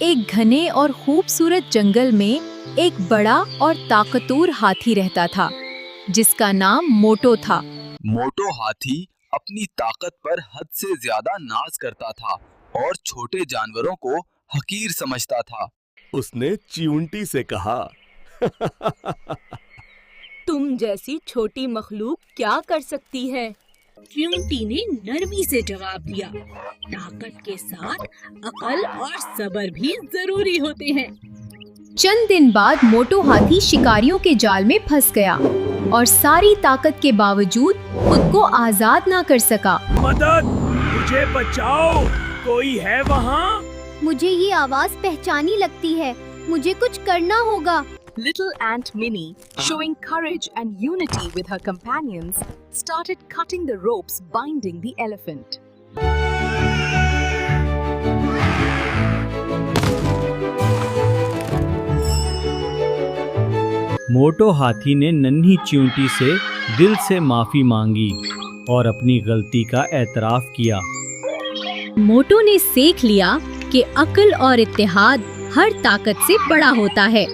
एक घने और खूबसूरत जंगल में एक बड़ा और ताकतवर हाथी रहता था, जिसका नाम मोटो था। मोटो हाथी अपनी ताकत पर हद से ज्यादा नाज करता था और छोटे जानवरों को हकीर समझता था। उसने चींटी से कहा, तुम जैसी छोटी मखलूक क्या कर सकती है? चींटी ने नरमी से जवाब दिया, ताकत के साथ अकल और सब्र भी जरूरी होते हैं। चंद दिन बाद मोटो हाथी शिकारियों के जाल में फंस गया और सारी ताकत के बावजूद खुद को आजाद ना कर सका। मदद! मुझे बचाओ! कोई है वहाँ? मुझे ये आवाज पहचानी लगती है। मुझे कुछ करना होगा। Little Ant Minnie, showing courage and unity with her companions, started cutting the ropes binding the elephant. मोटो हाथी ने नन्ही चींटी से दिल से माफी मांगी और अपनी गलती का एतराफ किया। मोटो ने सीख लिया कि अक्ल और इत्तेहाद हर ताकत से बड़ा होता है।